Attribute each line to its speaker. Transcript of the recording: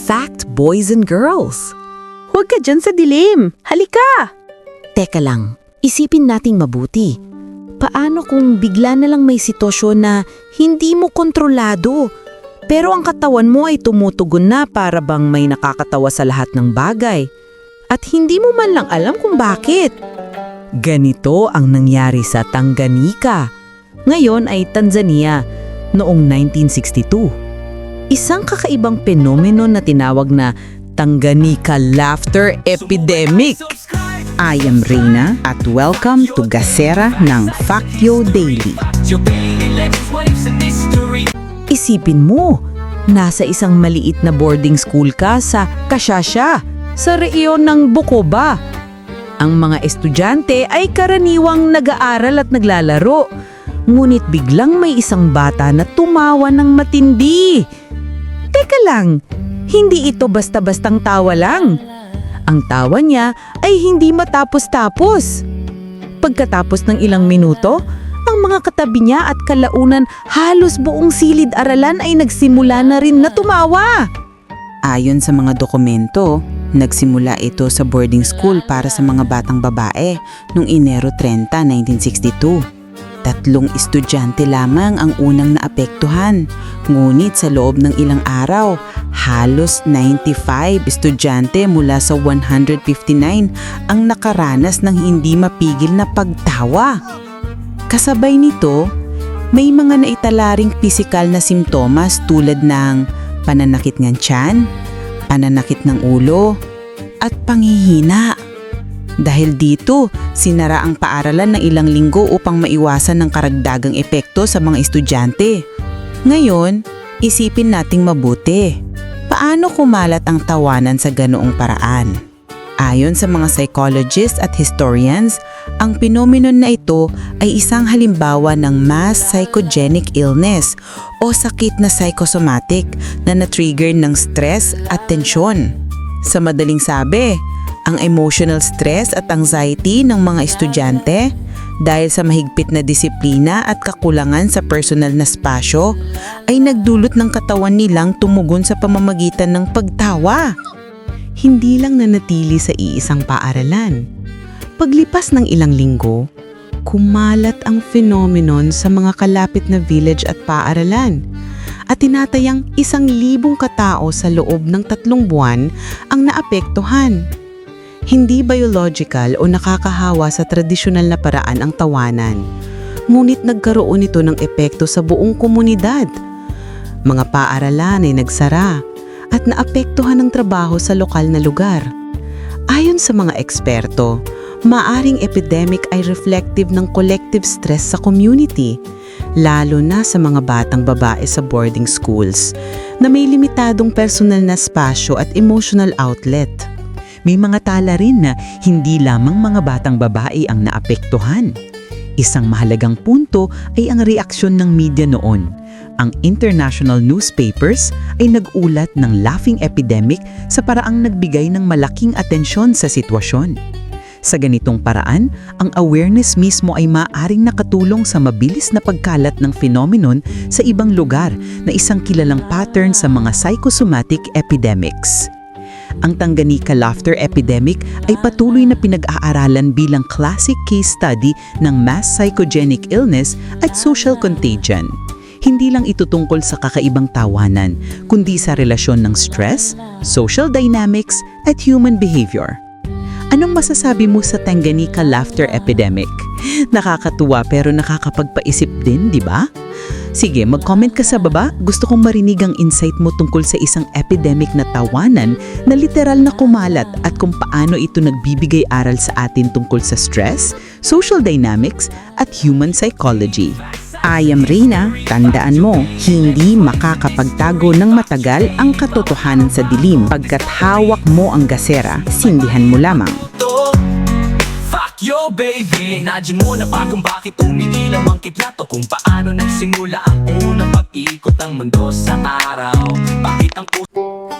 Speaker 1: fact, boys and girls.
Speaker 2: Huwag ka dyan sa dilim. Halika!
Speaker 1: Teka lang, isipin nating mabuti. Paano kung bigla na lang may sitwasyon na hindi mo kontrolado, pero ang katawan mo ay tumutugon na para bang may nakakatawa sa lahat ng bagay, at hindi mo man lang alam kung bakit? Ganito ang nangyari sa Tanganyika. Ngayon ay Tanzania, noong 1962. Isang kakaibang penomeno na tinawag na Tanganyika Laughter Epidemic. I am Reina at welcome to Gasera ng Factio Daily. Isipin mo, nasa isang maliit na boarding school ka sa Kasyasya, sa rehiyon ng Bukoba. Ang mga estudyante ay karaniwang nag-aaral at naglalaro. Ngunit biglang may isang bata na tumawa ng matindi. Teka lang, hindi ito basta-bastang tawa lang. Ang tawa niya ay hindi matapos-tapos. Pagkatapos ng ilang minuto, ang mga katabi niya at kalaunan halos buong silid-aralan ay nagsimula na rin na tumawa. Ayon sa mga dokumento, nagsimula ito sa boarding school para sa mga batang babae noong Enero 30, 1962. 3 estudyante lamang ang unang naapektuhan. Ngunit sa loob ng ilang araw, halos 95 estudyante mula sa 159 ang nakaranas ng hindi mapigil na pagtawa. Kasabay nito, may mga naitalaring pisikal na simptomas tulad ng pananakit ng tiyan, pananakit ng ulo, at panghihina. Dahil dito, sinara ang paaralan ng ilang linggo upang maiwasan ng karagdagang epekto sa mga estudyante. Ngayon, isipin nating mabuti. Paano kumalat ang tawanan sa ganoong paraan? Ayon sa mga psychologists at historians, ang phenomenon na ito ay isang halimbawa ng mass psychogenic illness o sakit na psychosomatic na na-trigger ng stress at tensyon. Sa madaling sabi, ang emotional stress at anxiety ng mga estudyante dahil sa mahigpit na disiplina at kakulangan sa personal na spasyo ay nagdulot ng katawan nilang tumugon sa pamamagitan ng pagtawa.
Speaker 2: Hindi lang nanatili sa iisang paaralan. Paglipas ng ilang linggo, kumalat ang phenomenon sa mga kalapit na village at paaralan. At tinatayang 1,000 katao sa loob ng 3 buwan ang naapektuhan. Hindi biological o nakakahawa sa tradisyonal na paraan ang tawanan, ngunit nagkaroon ito ng epekto sa buong komunidad. Mga paaralan ay nagsara at naapektuhan ng trabaho sa lokal na lugar. Ayon sa mga eksperto, maaring epidemic ay reflective ng collective stress sa community, lalo na sa mga batang babae sa boarding schools na may limitadong personal na spasyo at emotional outlet.
Speaker 3: May mga tala rin na hindi lamang mga batang babae ang naapektuhan. Isang mahalagang punto ay ang reaksyon ng media noon. Ang international newspapers ay nag-ulat ng laughing epidemic sa paraang nagbigay ng malaking atensyon sa sitwasyon. Sa ganitong paraan, ang awareness mismo ay maaaring nakatulong sa mabilis na pagkalat ng phenomenon sa ibang lugar na isang kilalang pattern sa mga psychosomatic epidemics. Ang Tanganyika Laughter Epidemic ay patuloy na pinag-aaralan bilang classic case study ng mass psychogenic illness at social contagion. Hindi lang ito tungkol sa kakaibang tawanan, kundi sa relasyon ng stress, social dynamics, at human behavior. Anong masasabi mo sa Tanganyika Laughter Epidemic? Nakakatuwa pero nakakapagpaisip din, di ba? Sige, mag-comment ka sa baba. Gusto kong marinig ang insight mo tungkol sa isang epidemic na tawanan na literal na kumalat at kung paano ito nagbibigay aral sa atin tungkol sa stress, social dynamics, at human psychology.
Speaker 2: I am Reina, tandaan mo, hindi makakapagtago ng matagal ang katotohanan sa dilim. Pagkat hawak mo ang gasera, sindihan mo lamang.
Speaker 4: Yo baby, nadyan mo na pa kung bakit umiilaw ang kidlat o kung paano nagsimula ang unang pag-ikot ng mundo sa araw. Bakit ang puso